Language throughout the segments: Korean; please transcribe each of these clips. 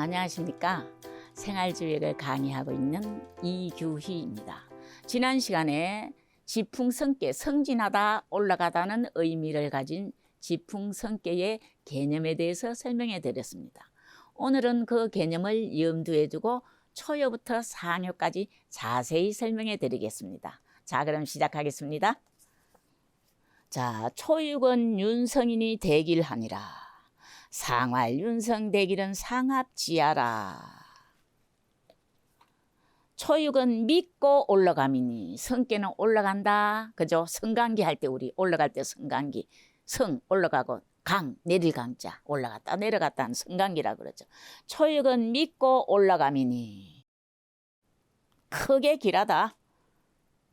안녕하십니까. 생활지획을 강의하고 있는 이규희입니다. 지난 시간에 지풍성계, 성진하다, 올라가다는 의미를 가진 지풍성계의 개념에 대해서 설명해 드렸습니다. 오늘은 그 개념을 염두에 두고 초요부터 상요까지 자세히 설명해 드리겠습니다. 자, 그럼 시작하겠습니다. 자, 초육은 윤성인이 대길하니라. 상활 윤성 대길은 상합지하라. 초육은 믿고 올라감이니 성께는 올라간다. 그죠? 성강기 할 때 우리 올라갈 때 성강기. 성 올라가고 강 내릴 강자 올라갔다 내려갔다 하는 성강기라 그러죠. 초육은 믿고 올라감이니 크게 길하다.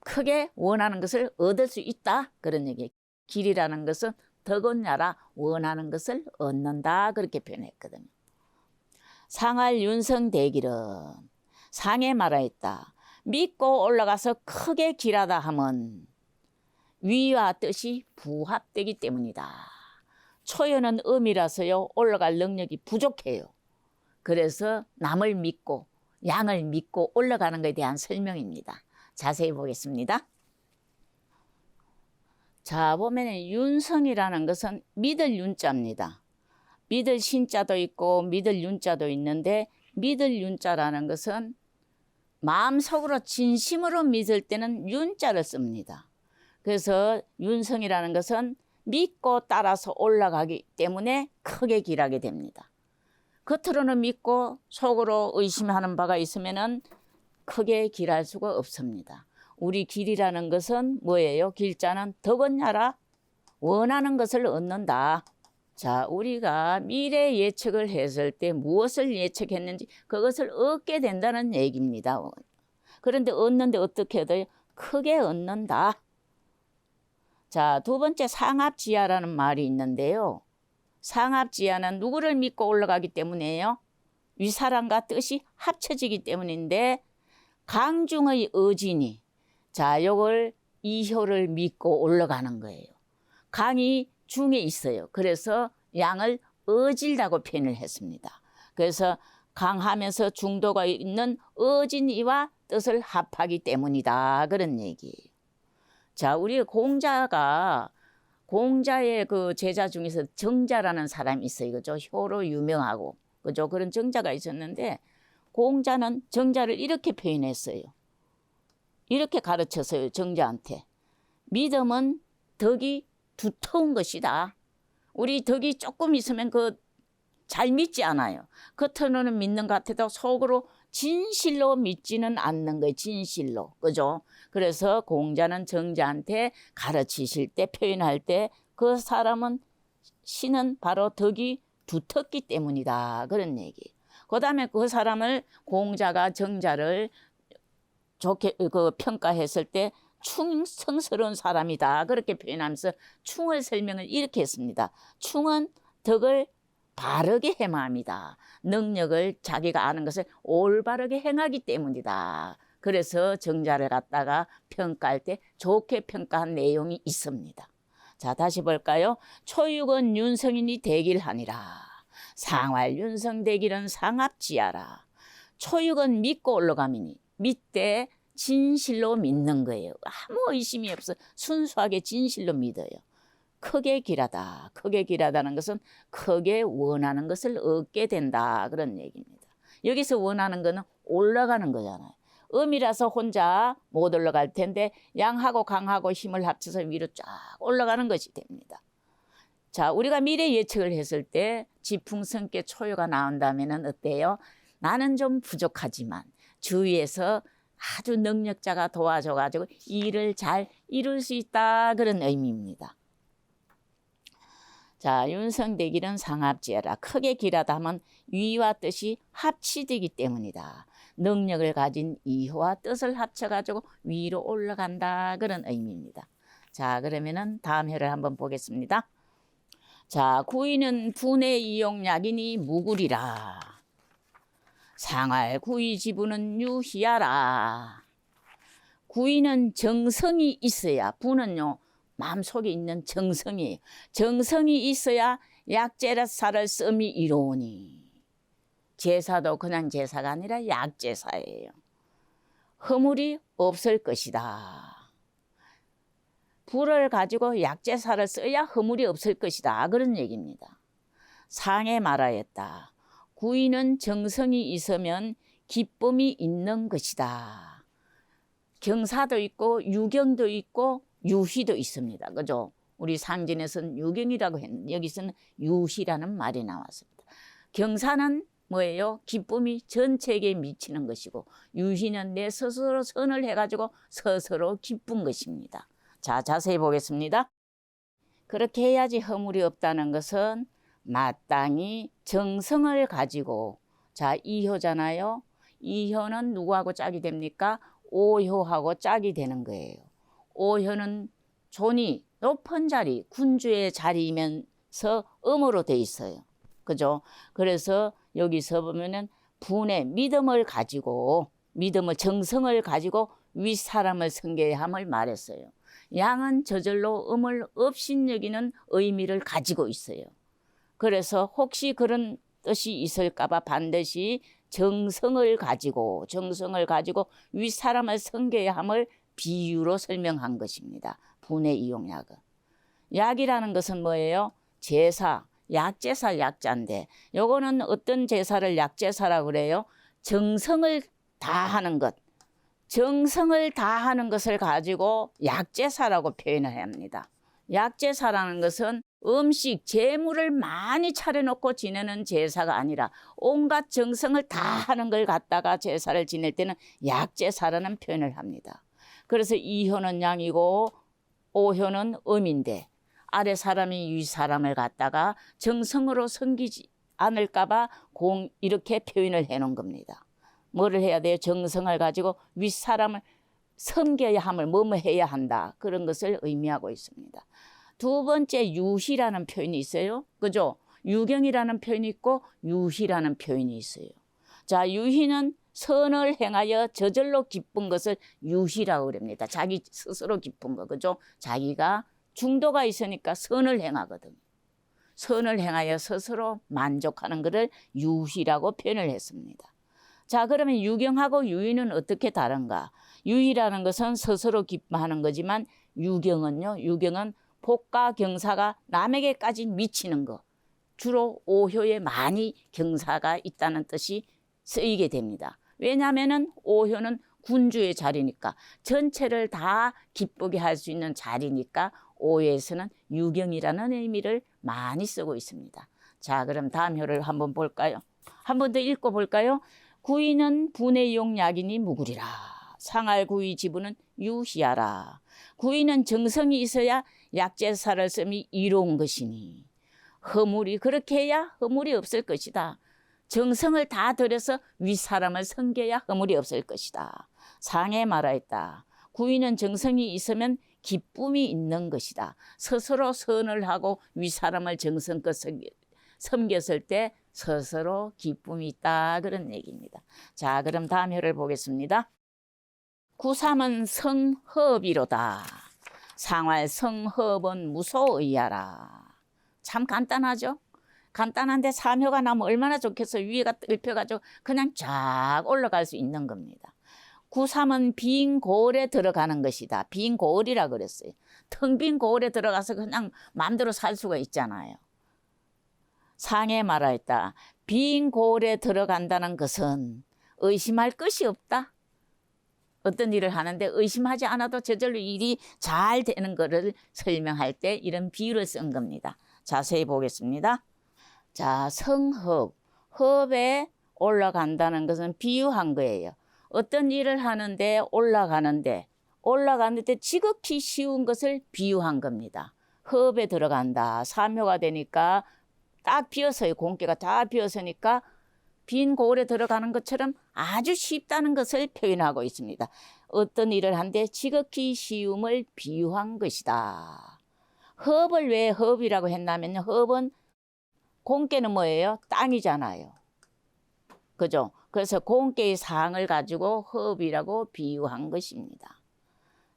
크게 원하는 것을 얻을 수 있다. 그런 얘기. 길이라는 것은 덕언야라 원하는 것을 얻는다. 그렇게 표현했거든요. 상할 윤성 대길은 상에 말하였다. 믿고 올라가서 크게 길하다 하면 위와 뜻이 부합되기 때문이다. 초연은 음이라서요 올라갈 능력이 부족해요. 그래서 남을 믿고 양을 믿고 올라가는 것에 대한 설명입니다. 자세히 보겠습니다. 자, 보면 윤성이라는 것은 믿을 윤자입니다. 믿을 신자도 있고 믿을 윤자도 있는데 믿을 윤자라는 것은 마음속으로 진심으로 믿을 때는 윤자를 씁니다. 그래서 윤성이라는 것은 믿고 따라서 올라가기 때문에 크게 길하게 됩니다. 겉으로는 믿고 속으로 의심하는 바가 있으면은 크게 길할 수가 없습니다. 우리 길이라는 것은 뭐예요? 길자는 덕언야라 원하는 것을 얻는다. 자, 우리가 미래 예측을 했을 때 무엇을 예측했는지 그것을 얻게 된다는 얘기입니다. 그런데 얻는데 어떻게 해야 크게 얻는다. 자, 두 번째 상합지하라는 말이 있는데요. 상합지하는 누구를 믿고 올라가기 때문이에요? 위사람과 뜻이 합쳐지기 때문인데 강중의 의진이 자, 요걸 이효를 믿고 올라가는 거예요. 강이 중에 있어요. 그래서 양을 어질다고 표현을 했습니다. 그래서 강하면서 중도가 있는 어진이와 뜻을 합하기 때문이다. 그런 얘기예요. 자, 우리 공자의 그 제자 중에서 정자라는 사람이 있어요. 그죠? 효로 유명하고. 그죠? 그런 정자가 있었는데 공자는 정자를 이렇게 표현했어요. 이렇게 가르쳤어요. 정자한테. 믿음은 덕이 두터운 것이다. 우리 덕이 조금 있으면 잘 믿지 않아요. 겉으로는 믿는 것 같아도 속으로 진실로 믿지는 않는 거예요. 진실로. 그죠? 그래서 공자는 정자한테 가르치실 때 표현할 때 그 사람은 신은 바로 덕이 두텁기 때문이다. 그런 얘기. 그 다음에 그 사람을 공자가 정자를 좋게 평가했을 때 충성스러운 사람이다. 그렇게 표현하면서 충을 설명을 이렇게 했습니다. 충은 덕을 바르게 행함이다. 능력을 자기가 아는 것을 올바르게 행하기 때문이다. 그래서 정자를 갖다가 평가할 때 좋게 평가한 내용이 있습니다. 자, 다시 볼까요? 초육은 윤성인이 대길하니라. 상활 윤성 대길은 상합지하라. 초육은 믿고 올라가미니 믿되 진실로 믿는 거예요. 아무 의심이 없어 순수하게 진실로 믿어요. 크게 길하다. 크게 길하다는 것은 크게 원하는 것을 얻게 된다. 그런 얘기입니다. 여기서 원하는 거는 올라가는 거잖아요. 음이라서 혼자 못 올라갈 텐데 양하고 강하고 힘을 합쳐서 위로 쫙 올라가는 것이 됩니다. 자, 우리가 미래 예측을 했을 때 지풍성계 초요가 나온다면 어때요? 나는 좀 부족하지만 주위에서 아주 능력자가 도와줘가지고 일을 잘 이룰 수 있다. 그런 의미입니다. 자, 윤성대길은 상합지하라. 크게 길하다 하면 위와 뜻이 합치되기 때문이다. 능력을 가진 이효와 뜻을 합쳐가지고 위로 올라간다. 그런 의미입니다. 자, 그러면은 다음 회를 한번 보겠습니다. 자, 구이는 분해 이용약이니 무구리라. 상할 구이 지부는 유희하라. 구이는 정성이 있어야, 부는요 마음속에 있는 정성이에요. 정성이 있어야 약재라사를 씀이 이로우니 제사도 그냥 제사가 아니라 약제사예요. 허물이 없을 것이다. 불을 가지고 약제사를 써야 허물이 없을 것이다. 그런 얘기입니다. 상에 말하였다. 구이는 정성이 있으면 기쁨이 있는 것이다. 경사도 있고 유경도 있고 유희도 있습니다. 그죠? 우리 상진에서는 유경이라고 했는데 여기서는 유희라는 말이 나왔습니다. 경사는 뭐예요? 기쁨이 전체에게 미치는 것이고 유희는 내 스스로 선을 해가지고 스스로 기쁜 것입니다. 자, 자세히 보겠습니다. 그렇게 해야지 허물이 없다는 것은 마땅히 정성을 가지고, 자, 이효잖아요. 이효는 누구하고 짝이 됩니까? 오효하고 짝이 되는 거예요. 오효는 존이 높은 자리, 군주의 자리이면서 음으로 돼 있어요. 그죠? 그래서 여기서 보면은 분의 믿음을 가지고, 믿음을, 정성을 가지고 윗사람을 섬겨야 함을 말했어요. 양은 저절로 음을 업신여기는 의미를 가지고 있어요. 그래서 혹시 그런 뜻이 있을까봐 반드시 정성을 가지고 윗사람을 섬겨야 함을 비유로 설명한 것입니다. 분의 이용약은. 약이라는 것은 뭐예요? 제사, 약제사 약자인데 요거는 어떤 제사를 약제사라고 그래요? 정성을 다하는 것. 정성을 다하는 것을 가지고 약제사라고 표현을 합니다. 약제사라는 것은 음식, 재물을 많이 차려놓고 지내는 제사가 아니라 온갖 정성을 다하는 걸 갖다가 제사를 지낼 때는 약제사라는 표현을 합니다. 그래서 이효는 양이고 오효는 음인데 아래 사람이 위 사람을 갖다가 정성으로 섬기지 않을까봐 이렇게 표현을 해놓은 겁니다. 뭐를 해야 돼요? 정성을 가지고 윗사람을 섬겨야 함을 뭐뭐 해야 한다. 그런 것을 의미하고 있습니다. 두 번째 유희라는 표현이 있어요. 그죠? 유경이라는 표현이 있고 유희라는 표현이 있어요. 자, 유희는 선을 행하여 저절로 기쁜 것을 유희라고 그럽니다. 자기 스스로 기쁜 거. 그죠? 자기가 중도가 있으니까 선을 행하거든요. 선을 행하여 스스로 만족하는 것을 유희라고 표현을 했습니다. 자, 그러면 유경하고 유희는 어떻게 다른가? 유희라는 것은 스스로 기뻐하는 거지만 유경은요. 유경은 복과 경사가 남에게까지 미치는 거. 주로 오효에 많이 경사가 있다는 뜻이 쓰이게 됩니다. 왜냐하면 오효는 군주의 자리니까 전체를 다 기쁘게 할 수 있는 자리니까 오효에서는 유경이라는 의미를 많이 쓰고 있습니다. 자, 그럼 다음 효를 한번 볼까요? 한 번 더 읽고 볼까요? 구이는 분의 용약이니 무구리라. 상할 구이 지부는 유희하라. 구이는 정성이 있어야 약제사를 씀이 이로운 것이니 허물이 그렇게 해야 허물이 없을 것이다. 정성을 다 들여서 윗사람을 섬겨야 허물이 없을 것이다. 상에 말하였다. 구이는 정성이 있으면 기쁨이 있는 것이다. 스스로 선을 하고 윗사람을 정성껏 섬겼을 때 스스로 기쁨이 있다. 그런 얘기입니다. 자, 그럼 다음 효를 보겠습니다. 구삼은 성허비로다. 상활 성허은 무소의하라. 참 간단하죠? 간단한데 삼효가 나면 얼마나 좋겠어. 위에가 뜰펴가지고 그냥 쫙 올라갈 수 있는 겁니다. 구삼은 빈 고을에 들어가는 것이다. 빈 고을이라 그랬어요. 텅 빈 고을에 들어가서 그냥 마음대로 살 수가 있잖아요. 상에 말하였다. 빈 고을에 들어간다는 것은 의심할 것이 없다. 어떤 일을 하는데 의심하지 않아도 저절로 일이 잘 되는 것을 설명할 때 이런 비유를 쓴 겁니다. 자세히 보겠습니다. 자, 성허. 허에 올라간다는 것은 비유한 거예요. 어떤 일을 하는데 올라가는데 지극히 쉬운 것을 비유한 겁니다. 허에 들어간다. 삼효가 되니까 딱 비어서요. 공기가 다 비었으니까 빈 고을에 들어가는 것처럼 아주 쉽다는 것을 표현하고 있습니다. 어떤 일을 하는데 지극히 쉬움을 비유한 것이다. 헙을 왜 헙이라고 했냐면 헙은 공개는 뭐예요? 땅이잖아요. 그죠? 그래서 공개의 상을 가지고 헙이라고 비유한 것입니다.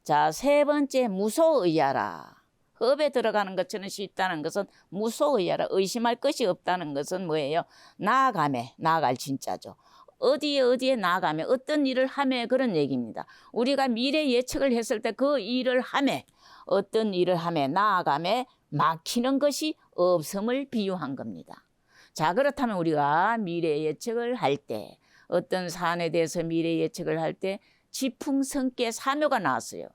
자, 세 번째 무소의하라. 흡에 들어가는 것처럼 쉽다는 것은 무소의야라. 의심할 것이 없다는 것은 뭐예요? 나아가매, 나아갈 진짜죠. 어디에 나아가며 어떤 일을 하며 그런 얘기입니다. 우리가 미래 예측을 했을 때 그 일을 하며 어떤 일을 하며 나아가며 막히는 것이 없음을 비유한 겁니다. 자, 그렇다면 우리가 미래 예측을 할 때 어떤 사안에 대해서 미래 예측을 할 때 지풍성께 사묘가 나왔어요.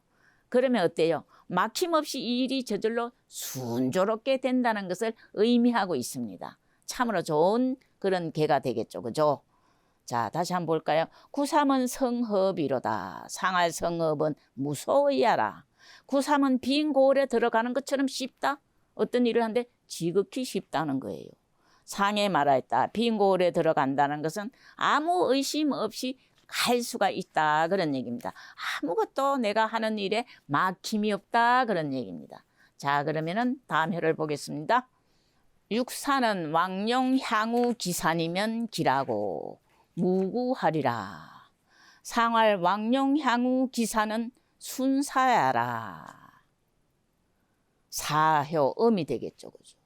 그러면 어때요? 막힘없이 이 일이 저절로 순조롭게 된다는 것을 의미하고 있습니다. 참으로 좋은 그런 개가 되겠죠. 그죠? 자, 다시 한번 볼까요? 구삼은 성허비로다. 상할 성허은 무소의야라. 구삼은 빈 고을에 들어가는 것처럼 쉽다. 어떤 일을 하는데 지극히 쉽다는 거예요. 상에 말하였다. 빈 고을에 들어간다는 것은 아무 의심 없이 갈 수가 있다. 그런 얘기입니다. 아무것도 내가 하는 일에 막힘이 없다. 그런 얘기입니다. 자, 그러면은 다음 회를 보겠습니다. 육사는 왕룡 향후 기산이면 기라고 무구하리라. 상할 왕룡 향후 기사는 순사야라. 사효 음이 되겠죠. 그죠?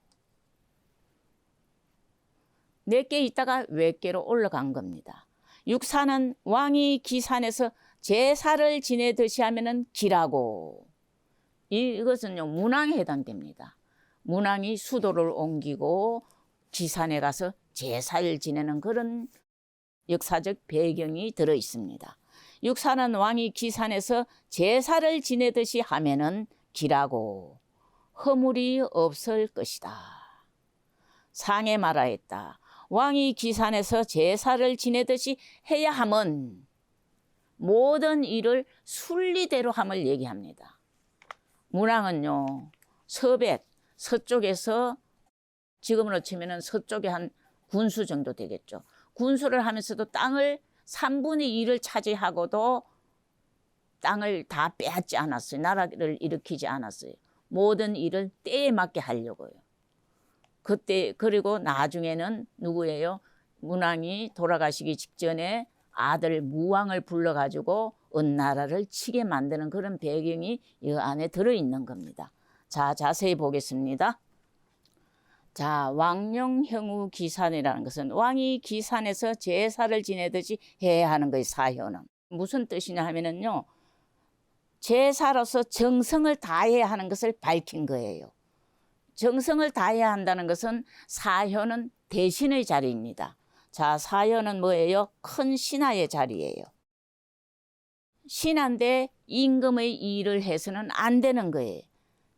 4개 있다가 외께로 올라간 겁니다. 육사는 왕이 기산에서 제사를 지내듯이 하면은 기라고. 이것은요, 문왕에 해당됩니다. 문왕이 수도를 옮기고 기산에 가서 제사를 지내는 그런 역사적 배경이 들어 있습니다. 육사는 왕이 기산에서 제사를 지내듯이 하면은 기라고 허물이 없을 것이다. 상에 말하였다. 왕이 기산에서 제사를 지내듯이 해야 함은 모든 일을 순리대로 함을 얘기합니다. 문왕은요, 서백, 서쪽에서 지금으로 치면은 서쪽에 한 군수 정도 되겠죠. 군수를 하면서도 땅을 3분의 2를 차지하고도 땅을 다 빼앗지 않았어요. 나라를 일으키지 않았어요. 모든 일을 때에 맞게 하려고요. 그때 그리고 나중에는 누구예요? 문왕이 돌아가시기 직전에 아들 무왕을 불러가지고 은나라를 치게 만드는 그런 배경이 이 안에 들어있는 겁니다. 자, 자세히 보겠습니다. 자, 왕룡형우 기산이라는 것은 왕이 기산에서 제사를 지내듯이 해야 하는 거예요. 사효는 무슨 뜻이냐 하면은요, 제사로서 정성을 다해야 하는 것을 밝힌 거예요. 정성을 다해야 한다는 것은 사효는 대신의 자리입니다. 자, 사효는 뭐예요? 큰 신하의 자리예요. 신하인데 임금의 일을 해서는 안 되는 거예요.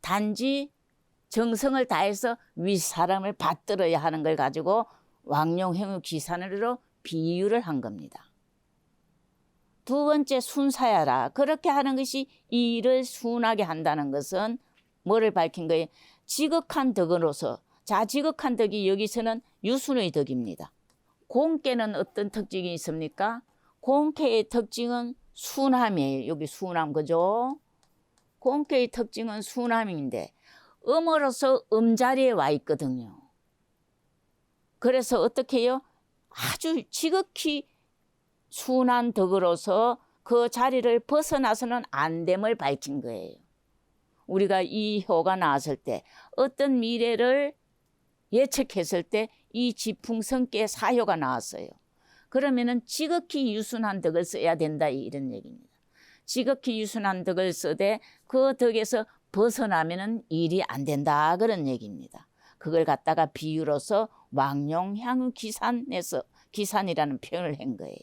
단지 정성을 다해서 윗사람을 받들어야 하는 걸 가지고 왕룡형우 기산으로 비유를 한 겁니다. 두 번째 순사야라. 그렇게 하는 것이 이 일을 순하게 한다는 것은 뭐를 밝힌 거예요? 지극한 덕으로서. 자, 지극한 덕이 여기서는 유순의 덕입니다. 공께는 어떤 특징이 있습니까? 공께의 특징은 순함이에요. 여기 순함, 그죠? 공께의 특징은 순함인데 음으로서 음자리에 와 있거든요. 그래서 어떻게 해요? 아주 지극히 순한 덕으로서 그 자리를 벗어나서는 안 됨을 밝힌 거예요. 우리가 이 효가 나왔을 때 어떤 미래를 예측했을 때 이 지풍성께 사효가 나왔어요. 그러면은 지극히 유순한 덕을 써야 된다 이런 얘기입니다. 지극히 유순한 덕을 쓰되 그 덕에서 벗어나면은 일이 안 된다 그런 얘기입니다. 그걸 갖다가 비유로서 왕룡향후 기산에서 기산이라는 표현을 한 거예요.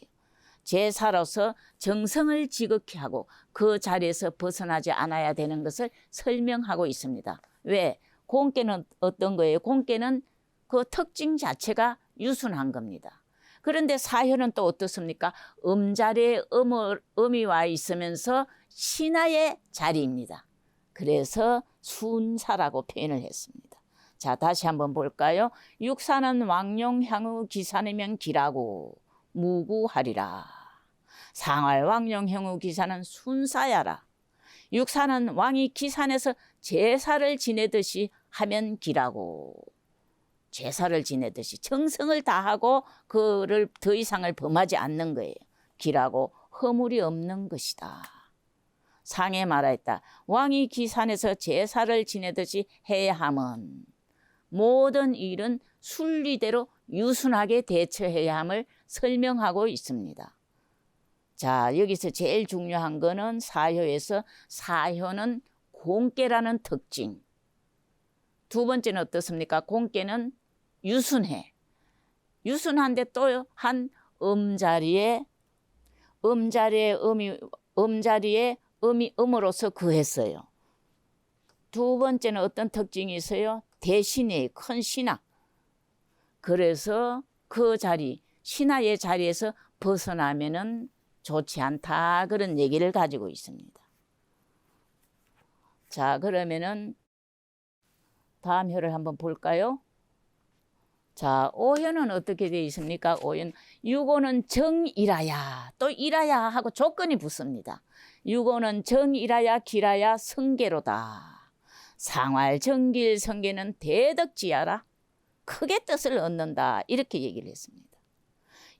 제사로서 정성을 지극히 하고 그 자리에서 벗어나지 않아야 되는 것을 설명하고 있습니다. 왜? 공께는 어떤 거예요? 공께는 그 특징 자체가 유순한 겁니다. 그런데 사효는 또 어떻습니까? 음자리에 음이 와 있으면서 신하의 자리입니다. 그래서 순사라고 표현을 했습니다. 자, 다시 한번 볼까요? 육사는 왕룡향후 기산이면 기라고 무구하리라. 상할 왕룡향후 기산은 순사야라. 육사는 왕이 기산에서 제사를 지내듯이 하면 기라고. 제사를 지내듯이 정성을 다하고 그를 더 이상을 범하지 않는 거예요. 기라고 허물이 없는 것이다. 상에 말하였다. 왕이 기산에서 제사를 지내듯이 해야 함은 모든 일은 순리대로 유순하게 대처해야 함을 설명하고 있습니다. 자, 여기서 제일 중요한 거는 사효에서 사효는 공깨라는 특징. 두 번째는 어떻습니까? 공깨는 유순해. 유순한데 또 한 음자리에 음이 음으로서 그했어요. 두 번째는 어떤 특징이 있어요? 대신에 큰 신하. 그래서 그 자리, 신하의 자리에서 벗어나면은 좋지 않다. 그런 얘기를 가지고 있습니다. 자, 그러면은 다음 효를 한번 볼까요? 자, 오효는 어떻게 되어 있습니까? 오효는 유고는 정이라야, 또 이라야 하고 조건이 붙습니다. 유고는 정이라야 기라야 성계로다. 상활 정길 성계는 대덕지야라. 크게 뜻을 얻는다. 이렇게 얘기를 했습니다.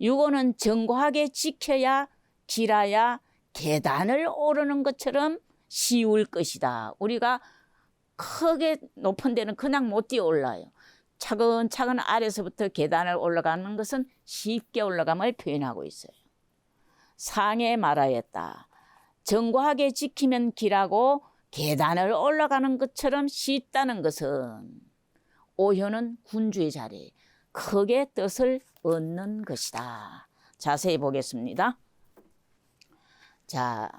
유고는 정고하게 지켜야 기라야 계단을 오르는 것처럼 쉬울 것이다. 우리가 크게 높은 데는 그냥 못 뛰어 올라요. 차근차근 아래서부터 계단을 올라가는 것은 쉽게 올라감을 표현하고 있어요. 상에 말하였다. 정고하게 지키면 길하고 계단을 올라가는 것처럼 쉽다는 것은 오효는 군주의 자리에 크게 뜻을 얻는 것이다. 자세히 보겠습니다. 자,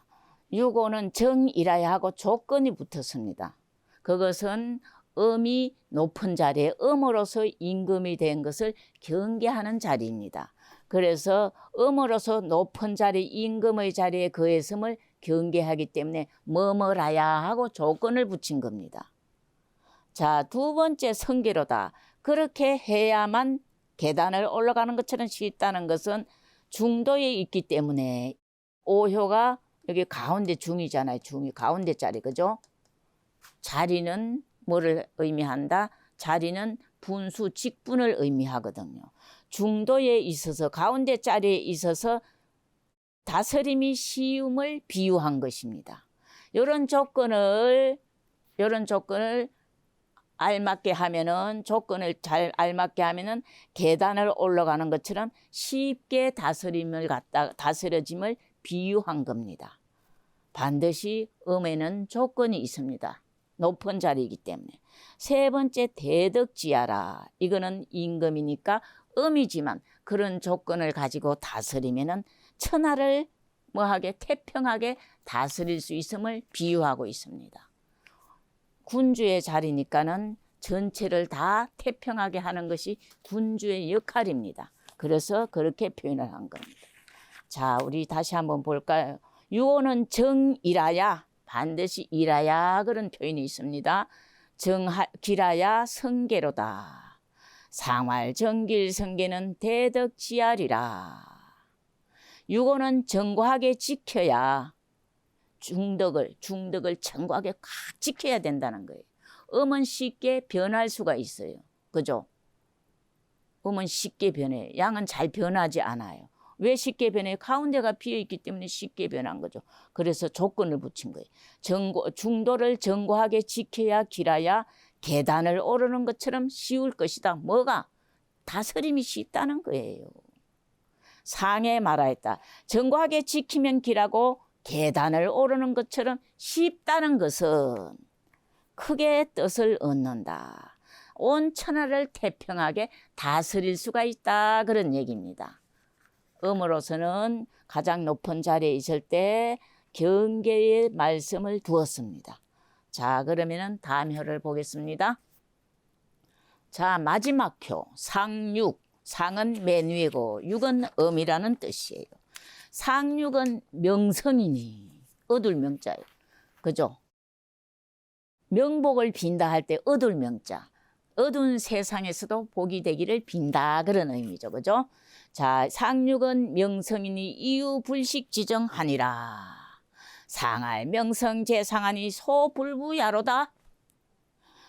유고는 정이라야 하고 조건이 붙었습니다. 그것은 음이 높은 자리에 음으로서 임금이 된 것을 경계하는 자리입니다. 그래서 음으로서 높은 자리, 임금의 자리에 거했음을 경계하기 때문에 머물어야 하고 조건을 붙인 겁니다. 자, 두 번째 성계로다. 그렇게 해야만 계단을 올라가는 것처럼 쉽다는 것은 중도에 있기 때문에 오효가 여기 가운데 중이잖아요. 중이 가운데 자리, 그죠? 자리는 뭐를 의미한다? 자리는 분수, 직분을 의미하거든요. 중도에 있어서 가운데 자리에 있어서 다스림이 쉬움을 비유한 것입니다. 이런 조건을 알맞게 하면은 조건을 잘 알맞게 하면은 계단을 올라가는 것처럼 쉽게 다스려짐을 비유한 겁니다. 반드시 음에는 조건이 있습니다. 높은 자리이기 때문에. 세 번째 대덕지야라. 이거는 임금이니까 음이지만 그런 조건을 가지고 다스리면은 천하를 뭐하게 태평하게 다스릴 수 있음을 비유하고 있습니다. 군주의 자리니까는 전체를 다 태평하게 하는 것이 군주의 역할입니다. 그래서 그렇게 표현을 한 겁니다. 자, 우리 다시 한번 볼까요? 유호는 정이라야, 반드시 이라야 그런 표현이 있습니다. 기라야 성계로다. 상활 정길 성계는 대덕지야리라. 유고는 정고하게 지켜야 중덕을 정고하게 꽉 지켜야 된다는 거예요. 음은 쉽게 변할 수가 있어요. 그죠? 음은 쉽게 변해요. 양은 잘 변하지 않아요. 왜 쉽게 변해요? 가운데가 비어있기 때문에 쉽게 변한 거죠. 그래서 조건을 붙인 거예요. 중도를 정고하게 지켜야 길어야 계단을 오르는 것처럼 쉬울 것이다. 뭐가? 다스림이 쉽다는 거예요. 상에 말하였다. 정고하게 지키면 길하고 계단을 오르는 것처럼 쉽다는 것은 크게 뜻을 얻는다. 온 천하를 태평하게 다스릴 수가 있다. 그런 얘기입니다. 음으로서는 가장 높은 자리에 있을 때 경계의 말씀을 두었습니다. 자, 그러면은 다음 효를 보겠습니다. 자, 마지막 효 상육. 상은 맨 위고 육은 음이라는 뜻이에요. 상육은 명성이니 얻을 명자예요. 그죠? 명복을 빈다 할 때 얻을 명자. 어두운 세상에서도 복이 되기를 빈다 그런 의미죠. 그죠? 자, 상육은 명성이니 이유불식 지정하니라. 상할 명성 제상하니 소불부야로다.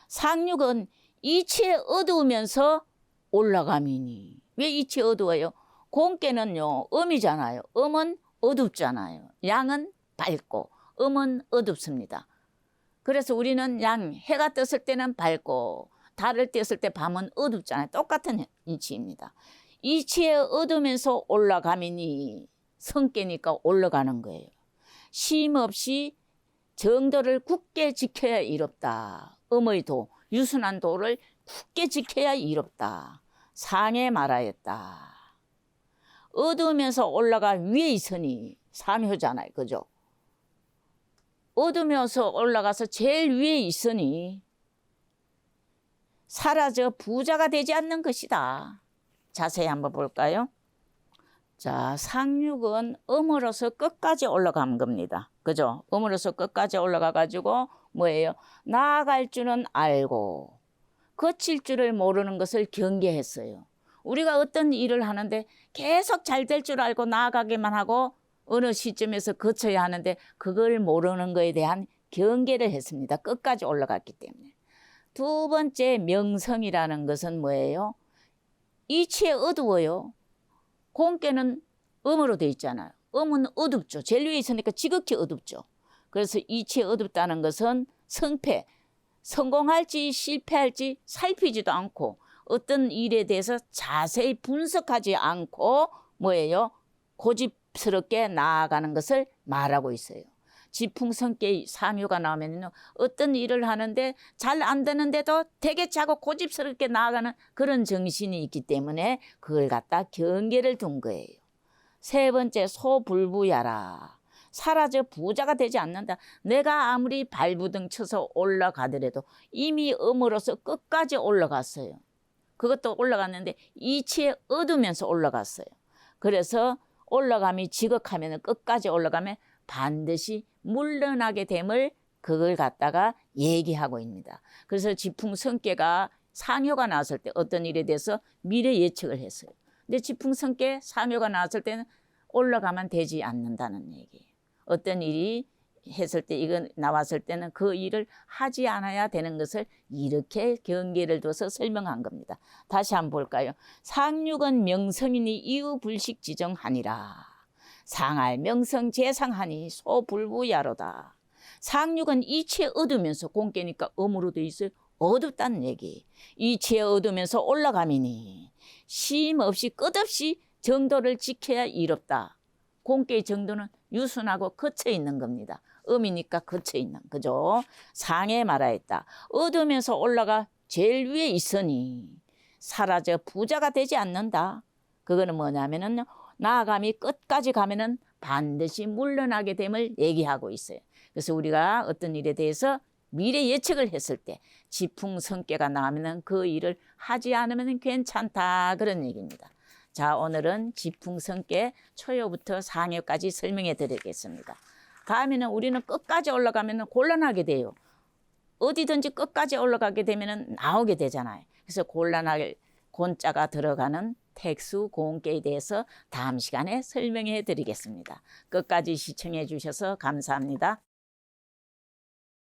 상육은 이치에 어두우면서 올라감이니. 왜 이치에 어두워요? 공께는요 음이잖아요. 음은 어둡잖아요. 양은 밝고 음은 어둡습니다. 그래서 우리는 양 해가 떴을 때는 밝고 달을 떴을 때 밤은 어둡잖아요. 똑같은 이치입니다. 이치에 얻으면서 올라가면이 성께니까 올라가는 거예요. 쉼 없이 정도를 굳게 지켜야 이롭다. 음의 도, 유순한 도를 굳게 지켜야 이롭다. 상에 말하였다. 얻으면서 올라가 위에 있으니 삼효잖아요. 그죠? 얻으면서 올라가서 제일 위에 있으니 사라져 부자가 되지 않는 것이다. 자세히 한번 볼까요? 자, 상륙은 음으로서 끝까지 올라간 겁니다. 그죠? 음으로서 끝까지 올라가 가지고 뭐예요? 나아갈 줄은 알고 거칠 줄을 모르는 것을 경계했어요. 우리가 어떤 일을 하는데 계속 잘 될 줄 알고 나아가기만 하고 어느 시점에서 거쳐야 하는데 그걸 모르는 것에 대한 경계를 했습니다. 끝까지 올라갔기 때문에. 두 번째 명성이라는 것은 뭐예요? 이치에 어두워요. 공께는 음으로 돼 있잖아요. 음은 어둡죠. 제일 위에 있으니까 지극히 어둡죠. 그래서 이치에 어둡다는 것은 성패, 성공할지 실패할지 살피지도 않고 어떤 일에 대해서 자세히 분석하지 않고 뭐예요? 고집스럽게 나아가는 것을 말하고 있어요. 지풍성계 상효가 나오면 어떤 일을 하는데 잘 안 되는데도 되게 차고 고집스럽게 나아가는 그런 정신이 있기 때문에 그걸 갖다 경계를 둔 거예요. 세 번째 소불부야라. 사라져 부자가 되지 않는다. 내가 아무리 발부등 쳐서 올라가더라도 이미 음으로서 끝까지 올라갔어요. 그것도 올라갔는데 이치에 얻으면서 올라갔어요. 그래서 올라감이 지극하면 끝까지 올라가면 반드시 물러나게 됨을 그걸 갖다가 얘기하고 있습니다. 그래서 지풍성계가 상효가 나왔을 때 어떤 일에 대해서 미래 예측을 했어요. 근데 지풍성계 상효가 나왔을 때는 올라가면 되지 않는다는 얘기예요. 어떤 일이 했을 때 이건 나왔을 때는 그 일을 하지 않아야 되는 것을 이렇게 경계를 둬서 설명한 겁니다. 다시 한번 볼까요? 상륙은 명성이니 이유 불식 지정하니라. 상할 명성 재상하니 소불부야로다. 상륙은 이치에 얻으면서 공개니까 음으로 돼 있어요. 어둡다는 얘기. 이치에 얻으면서 올라가미니 쉼 없이 끝없이 정도를 지켜야 이롭다. 공개의 정도는 유순하고 거쳐 있는 겁니다. 음이니까 거쳐 있는 그죠? 상에 말하였다. 얻으면서 올라가 제일 위에 있으니 사라져 부자가 되지 않는다. 그거는 뭐냐면은 나아감이 끝까지 가면은 반드시 물러나게 됨을 얘기하고 있어요. 그래서 우리가 어떤 일에 대해서 미래 예측을 했을 때 지풍성계가 나오면은 그 일을 하지 않으면 괜찮다 그런 얘기입니다. 자, 오늘은 지풍성계 초요부터 상효까지 설명해 드리겠습니다. 다음에는 우리는 끝까지 올라가면 곤란하게 돼요. 어디든지 끝까지 올라가게 되면 나오게 되잖아요. 그래서 곤란할 곤자가 들어가는 택수 고운계에 대해서 다음 시간에 설명해 드리겠습니다. 끝까지 시청해 주셔서 감사합니다.